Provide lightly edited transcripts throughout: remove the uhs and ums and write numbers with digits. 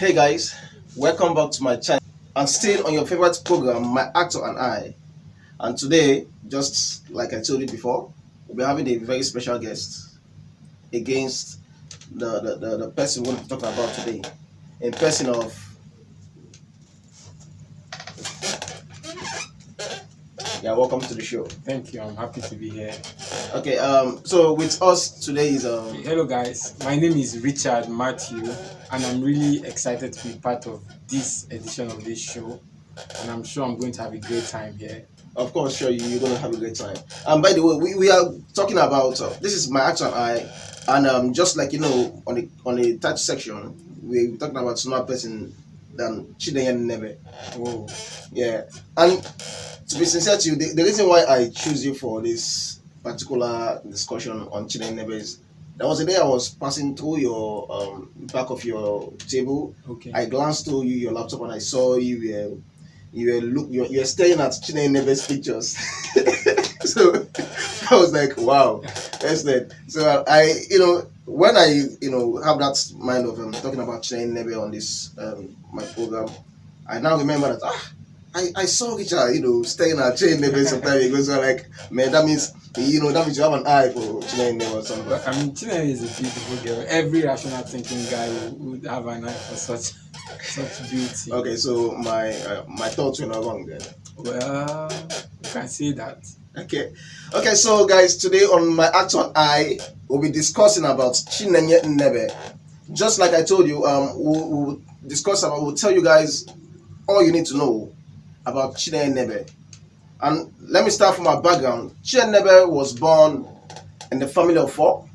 Hey guys, welcome back to my channel and still on your favorite program, My Actor and I. And today, just like I told you before, we'll be having a very special guest against the person we'll be talking about today. In person of, yeah, welcome to the show. Thank you. I'm happy to be here. Okay, so with us today is Hello, guys. My name is Richard Matthew, and I'm really excited to be part of this edition of this show. And I'm sure I'm going to have a great time here. of course, sure, you're going to have a great time. And by the way, we are talking about this is My Actor and I, and just like you know, on the touch section, we're talking about another person than Chinenye Nnebe. Oh, Yeah, and to be sincere to you, the reason why I choose you for this particular discussion on Chinenye Nnebe is there was a day I was passing through your back of your table. okay. I glanced through your laptop and I saw you were staring at Chinenye Nnebe's pictures. So I was like, wow, that's that. So when I have that mind of talking about Chinenye Nnebe on this my program, I now remember that I saw Richard staring at Chinenye Nnebe some time ago. So like, man, that means you have an eye for Chinenye Nnebe or something. But, I mean, Chinenye is a beautiful girl. Every rational thinking guy would have an eye for such beauty. Okay, so my thoughts were not wrong then. Well, you can say that. Okay, so guys, today on My Act on I, we'll be discussing about Chinenye Nnebe. Just like I told you, we'll tell you guys all you need to know about Chinenye Nnebe. And let me start from our background. Chinenye Nnebe was born in the family of four.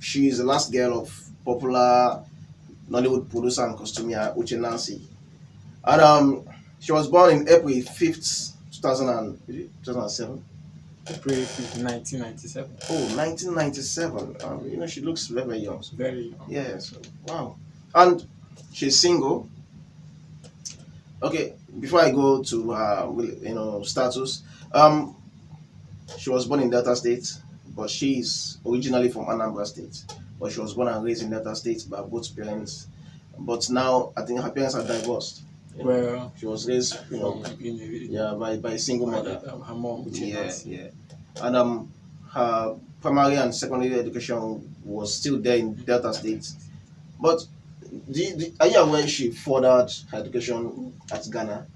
She is the last girl of popular Nollywood producer and costumier Uche Nancy. And she was born in April 5th, 2007. April 5th, 1997. Oh, 1997. She looks very, very young. Very young. Yeah, so, wow. And she's single. Okay, before I go to her, status, she was born in Delta State, but she's originally from Anambra State. But she was born and raised in Delta State by both parents. But now I think her parents are divorced. Well, she was raised, by a single mother. Her mom, Yeah. And her primary and secondary education was still there in Delta State. But are you aware she furthered her education at Ghana?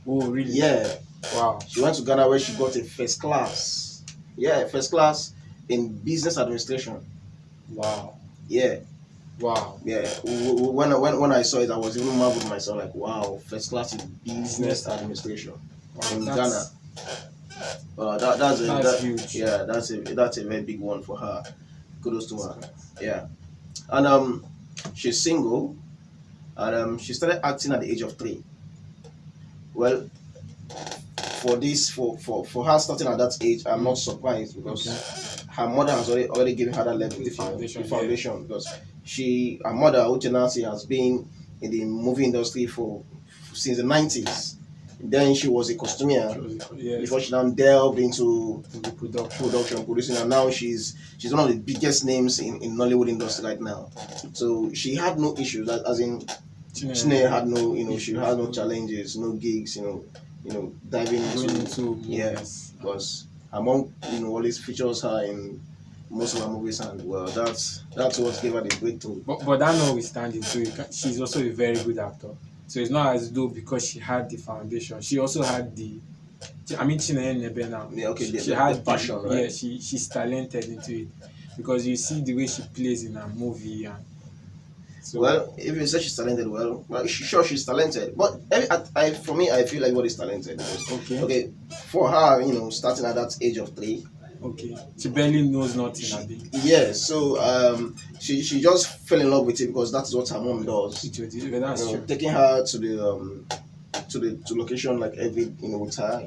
Oh, really? Yeah. Wow. She went to Ghana where she got a first class. Yeah, first class in business administration. Wow. Yeah. Wow. Yeah. When I saw it, I was even marveled myself. Like, wow, first class in business administration in Ghana. That's huge. Yeah, that's a very big one for her. Kudos to her. Yeah. And she's single, and she started acting at the age of 3. Well, for her starting at that age, I'm not surprised because her mother has already given her that level, the foundation. Because her mother, Uche Nancy, has been in the movie industry since the 90s. Then she was a costumier before she now delved into production, producing, and now she's one of the biggest names in Nollywood industry right now. So she had no issues, as in Chinenye had no, she had no challenges, no gigs, diving into because her mom, always features her in most of her movies, and well, that's what gave her the breakthrough. But that notwithstanding, she's also a very good actor. So it's not as though because she had the foundation, she also had Chinenye Nnebe now. Yeah, okay, she had the passion, right? Yeah, she's talented into it because you see the way she plays in her movie. And so, well, if you say she's talented, well, she's talented. But for me, I feel like what is talented. Because, okay, for her, starting at that age of 3. Okay, she barely knows nothing. Yeah, so she just fell in love with it because that's what her mom does. That's true. Taking her to the to location like every with her.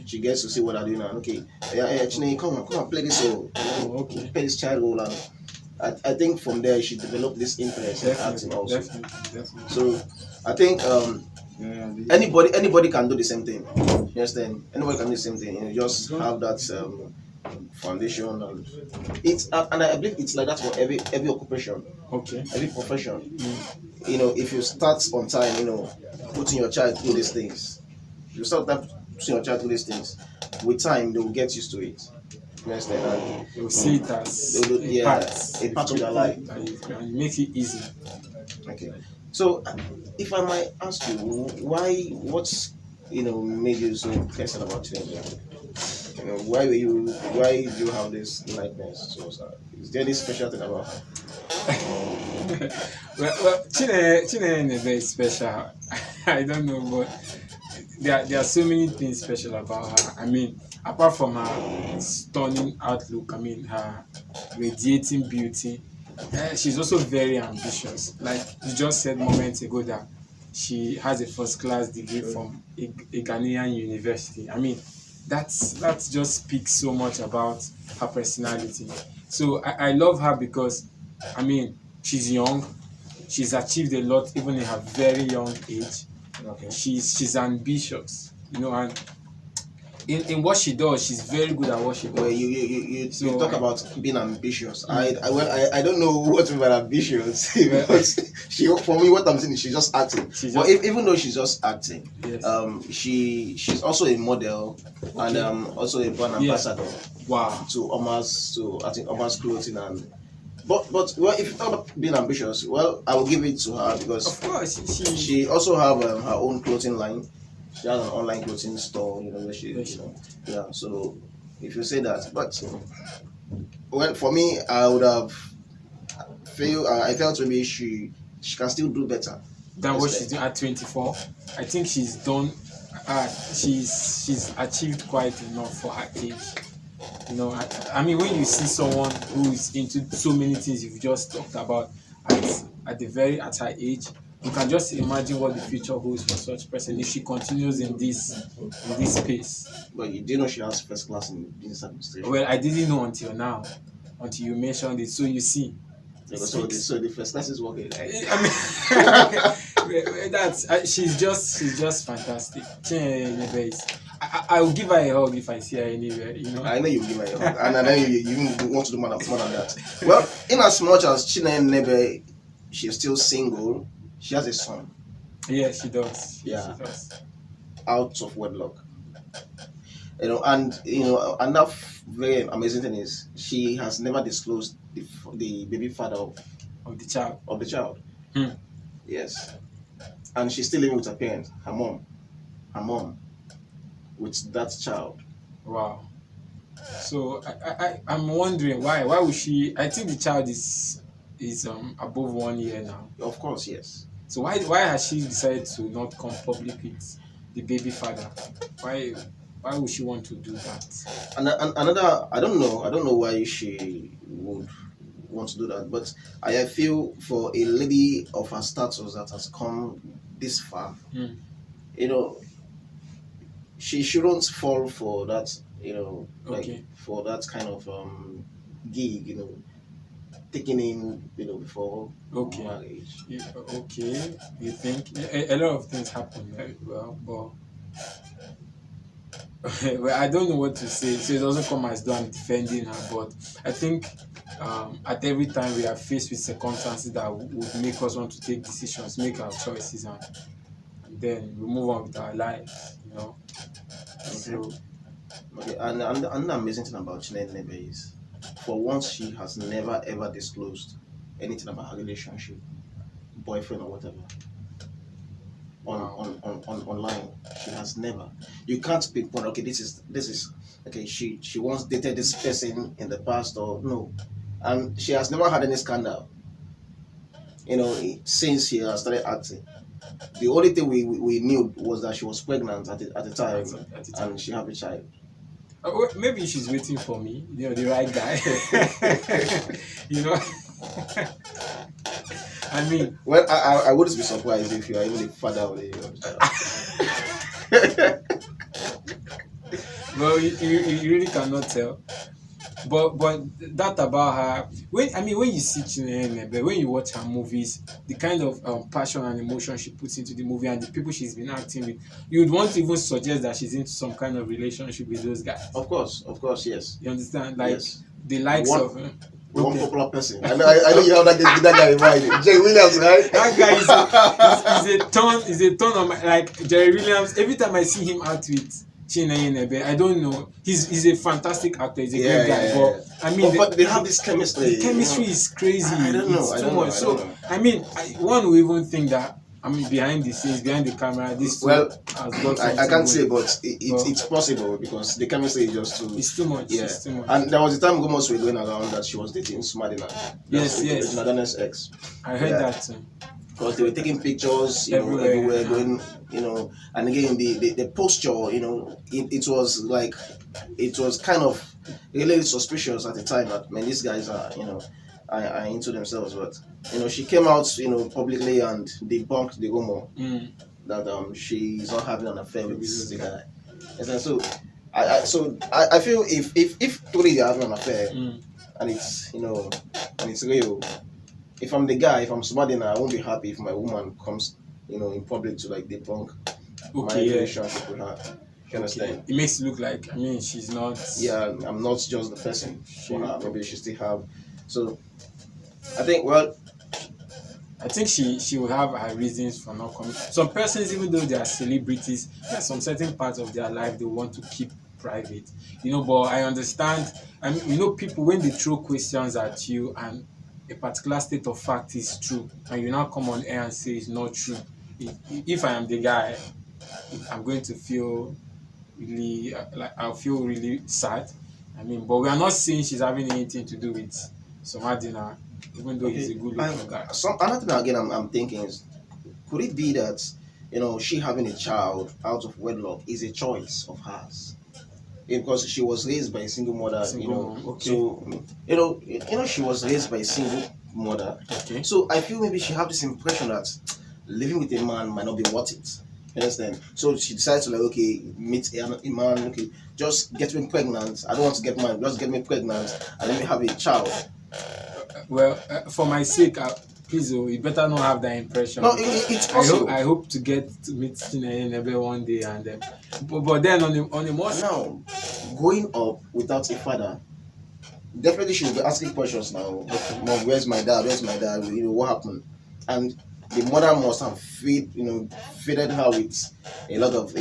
She gets to see what they're doing. And Chinenye, come and play this role. Play this child role. And I think from there she developed this interest in acting also. Definitely. So I think anybody can do the same thing. You understand? Anybody can do the same thing. You just have that foundation, and I believe it's like that for every occupation, every profession. if you start on time, putting your child through these things, you start time putting your child through these things, with time they will get used to it. You understand? And You'll see it they as will, a yeah, part. a part of their life. And it makes it easy. Okay. So, if I might ask you, what's made you so passionate about children? Why do you have this likeness? So, is there any special thing about her? Well, Chinenye Nnebe is special. I don't know, but there are so many things special about her. I mean, apart from her stunning outlook, I mean, her radiating beauty, she's also very ambitious. Like you just said moments ago that she has a first class degree from a Ghanaian university. I mean, that just speaks so much about her personality. So I love her because, I mean, she's young. She's achieved a lot even in her very young age. Okay. She's ambitious, and in what she does, she's very good at what she does. Well, you talk about being ambitious. Mm. I don't know what about ambitious because for me what I'm saying is she's just acting. Even though she's just acting, Yes. She's also a model and also a brand ambassador. Wow. I think Oma's clothing and. But well, if you talk about being ambitious, well, I will give it to her because Of course, she also have her own clothing line. She has an online clothing store, where yeah. So if you say that, but well, for me, I would have I felt maybe she can still do better than what she's doing at 24. I think she's done. She's achieved quite enough for her age. I mean, when you see someone who is into so many things you've just talked about at her age, you can just imagine what the future holds for such person if she continues in this space. But you do know she has first class in business administration. Well, I didn't know until now, until you mentioned it. So you see. So the first class is working. I mean, she's just fantastic. Chinenye Nnebe is. I will give her a hug if I see her anywhere. I know you will give her a hug, and I know you even want to do more than that. Well, in as much as Chinenye Nnebe, she's still single. She has a son. Yes, she does. Yeah. She does. Out of wedlock. And that very amazing thing is she has never disclosed the baby father of the child. Hmm. Yes. And she's still living with her parents, her mom, with that child. Wow. So I'm wondering why would she? I think the child is above 1 year now. Of course, yes. So why has she decided to not come public with the baby father? Why would she want to do that? And another, I don't know why she would want to do that, but I feel for a lady of her status that has come this far, she shouldn't fall for that, for that kind of gig, taking in, before marriage. Yeah, okay, you think a lot of things happen very well, but well, I don't know what to say. So it doesn't come as though I'm defending her, but I think at every time we are faced with circumstances that would make us want to take decisions, make our choices, and then we move on with our lives, So, okay, and another amazing thing about Chinenye Nnebe is, for once, she has never ever disclosed anything about her relationship, boyfriend or whatever. Online, she has never. You can't pinpoint. Okay, this is okay. She once dated this person in the past, or no, and she has never had any scandal. Since she has started acting, the only thing we knew was that she was pregnant at the time, and she had a child. Well, maybe she's waiting for me, the right guy. I mean, well, I wouldn't be surprised if you are even the father of the child. Well, you really cannot tell. But that about her, when you see Chinenye Nnebe, when you watch her movies, the kind of passion and emotion she puts into the movie and the people she's been acting with, you would want to even suggest that she's into some kind of relationship with those guys. Of course, yes. You understand? Yes. The likes of One Okay. popular person. I know you have that guy in mind. Jay Williams, right? That guy is a ton of my, like Jerry Williams. Every time I see him out with Chinenye Nnebe, I don't know. He's a fantastic actor. He's a Yeah, great yeah, guy. yeah, But yeah. I mean, But they have this chemistry. the chemistry is crazy. I don't know. It's I too don't know. much. I don't So know. I mean, one will even think that, I mean, behind the scenes, behind the camera, this two Well, has got I something can't say, going. but But it's possible because the chemistry is just too. it's too much. Yeah. It's too much. And there was a time rumors were going around that she was dating Smadina. Yes, yes. Regina Daniel's ex. I heard Yeah. that too. Because they were taking pictures, Everywhere. everywhere, going, and again the posture, it was like, it was kind of really suspicious at the time that, man, these guys are into themselves. But she came out, publicly and debunked the rumor Mm. that she's not having an affair with the guy. And so I feel if truly they're having an affair, Mm. and it's real. If I'm the guy, if I'm somebody, I won't be happy if my woman comes, in public to like debunk my Okay, yeah. relationship with her. You understand? Okay. It makes it look like, I mean, she's not. Yeah, I'm not just the person for her. Maybe she still have. So I think, well, I think she will have her reasons for not coming. Some persons, even though they are celebrities, there's some certain parts of their life they want to keep private. But I understand. I mean, people, when they throw questions at you and a particular state of fact is true, and you now come on air and say it's not true. If I am the guy, I'm going to feel really like I'll feel really sad. I mean, but we are not saying she's having anything to do with Somadina, even though he's a good looking guy. Another thing again, I'm thinking is, could it be that she having a child out of wedlock is a choice of hers? Because she was raised by a single mother, Okay. So she was raised by a single mother. Okay. So I feel maybe she have this impression that living with a man might not be worth it. You understand? So she decides to like, okay, meet a man. Okay, just get me pregnant. I don't want to get married. Just get me pregnant and let me have a child. Well, for my sake, please, you better not have that impression. No, it's possible. I hope to get to meet Chinenye Nnebe one day, and but then on a more Now, growing up without a father, definitely she will be asking questions now. Mom, where's my dad? Where's my dad? What happened? And the mother must have fed her with a lot of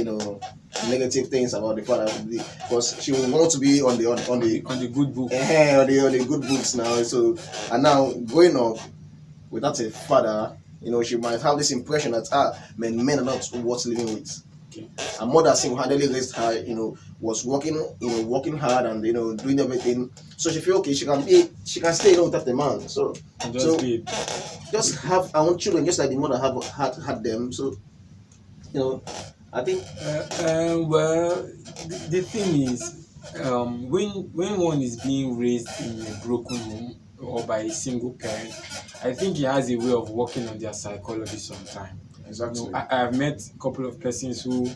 negative things about the father, because she will want to be on the good book. on the good books now. So, and now growing up without a father, she might have this impression that men are not worth living with. Okay. Her mother single-handedly raised her, was working hard and doing everything. So she feel okay, she can stay without the man. So And just have her own children, just like the mother had them. So I think well, the thing is, when one is being raised in a broken home or by a single parent, I think he has a way of working on their psychology sometimes. exactly. I've met a couple of persons who,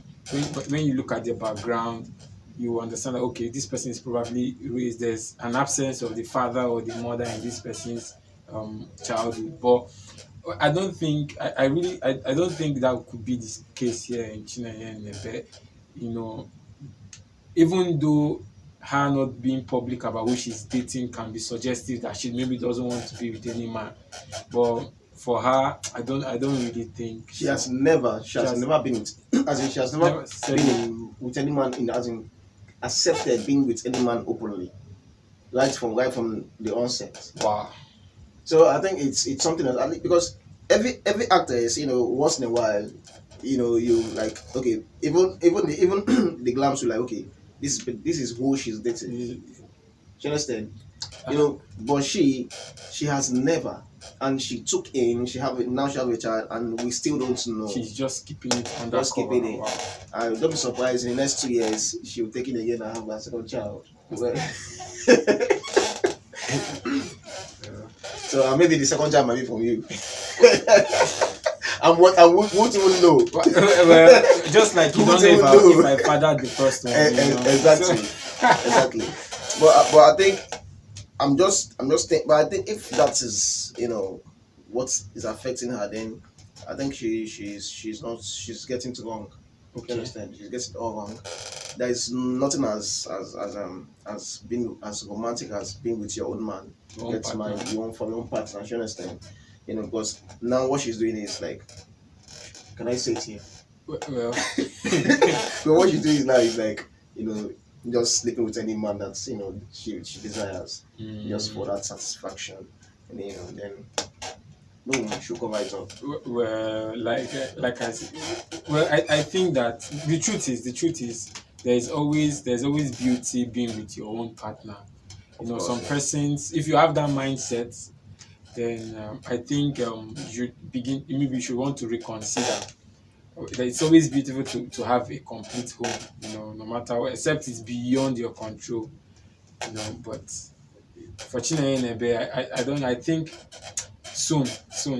when you look at their background, you understand that okay, this person is probably raised. There's an absence of the father or the mother in this person's childhood. But I don't think I don't think that could be the case here in Chinenye Nnebe. Even though her not being public about who she's dating can be suggestive that she maybe doesn't want to be with any man, but for her, I don't really think She has never been with, as in she has never said been with any man as in accepted being with any man openly, right from the onset. wow. So I think it's something that, because every actor is, once in a while, you like, okay, even the glams will like, okay, this is who she's dating. You understand? But she has never, and she took in, she have a child, and we still don't know. She's just keeping it under Just cover. keeping it. Wow. I don't be surprised in the next 2 years she will take it again and have a second child. Well, so maybe the second child might be from you. And what I won't even know. Well, just like you don't know if I fathered the first one. Exactly. So, Exactly. But I think I'm just thinking. But I think if that is what is affecting her, then I think she's getting too wrong. You Okay. understand? She gets it all wrong. There is nothing as being as romantic as being with your own man. You One get my partner. you own from your own partner. You understand? Because now what she's doing is like, can I say it here? Well, But what she's doing is now is like, just sleeping with any man that she desires, just for mm, that satisfaction, and then boom, she'll cover it up. well, like I said, well, I think that the truth is there's always beauty being with your own partner. Of Some course, yeah. persons, if you have that mindset, then I think maybe you should want to reconsider. It's always beautiful to have a complete home, no matter what, except it's beyond your control, but for Chinenye Nnebe, I don't, I think soon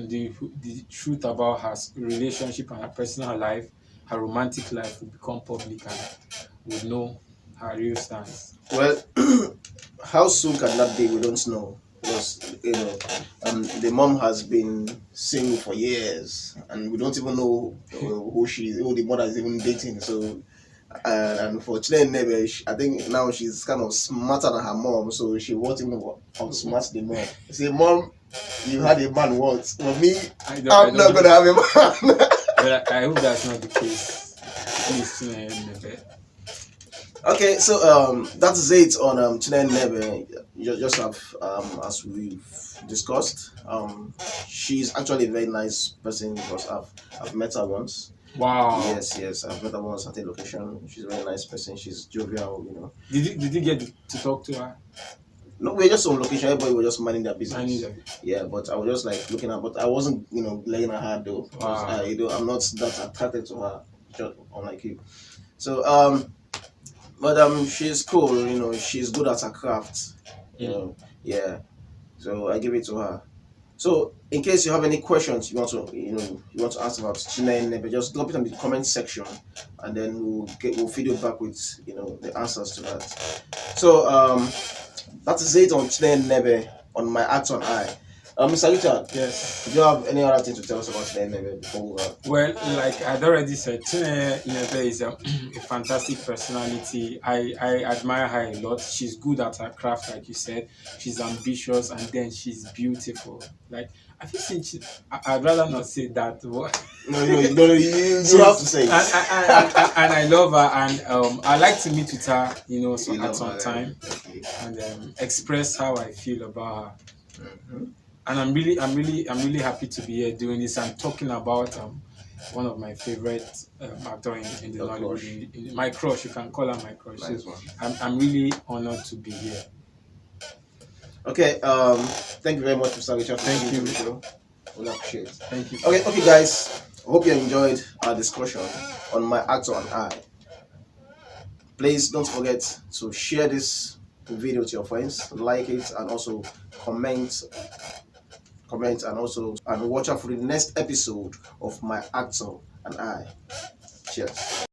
the truth about her relationship and her personal life, her romantic life will become public and we'll know her real stance. Well, how soon can that be? We don't know because the mom has been single for years, and we don't even know who the mother is even dating. So, and for Chinenye, I think now she's kind of smarter than her mom, so she won't even outsmart the mom. Say, mom, you had a man once. For me, I I'm not don't, gonna have a man. but I hope that's not the case. Please, Chinenye Nnebe. Okay, so that's it on Chinenye Nnebe. You just have as we've discussed. She's actually a very nice person because I've met her once. Wow. Yes, I've met her once at a location. She's a very nice person. She's jovial. Did you get to talk to her? No, we're just on location. Everybody was just minding their business. Manager. Yeah, but I was just like looking at, but I wasn't, laying her hard though. Because Wow. I'm not that attracted to her, just unlike you. So but she's cool. She's good at her craft. Yeah. So I give it to her. So in case you have any questions you want to ask about Chinenye Nnebe, just drop it in the comment section, and then we'll feed you back with the answers to that. So that is it on Chinenye Nnebe on my act on eye. Mr. Richard, Yes. do you have any other thing to tell us about Chinenye Nnebe before we go? Well, like I'd already said, Chinenye Nnebe is a fantastic personality. I admire her a lot. She's good at her craft, like you said. She's ambitious, and then she's beautiful. Like, have you seen? I'd rather not say that. No, you have to say it. And I love her, and I like to meet with her, You at love some her, time, okay. and express how I feel about her. Mhm. And I'm really happy to be here doing this and talking about one of my favorite actor in the Your Nollywood. crush. My crush, you can call her my crush. So Nice one. I'm really honored to be here. Okay, thank you very much, Mr. Richard. Thank for you. being on the show. We appreciate it. Thank you. Okay, guys. I hope you enjoyed our discussion on my actor and I. Please don't forget to share this video to your friends, like it, and also comment, and watch out for the next episode of my actor and I. Cheers.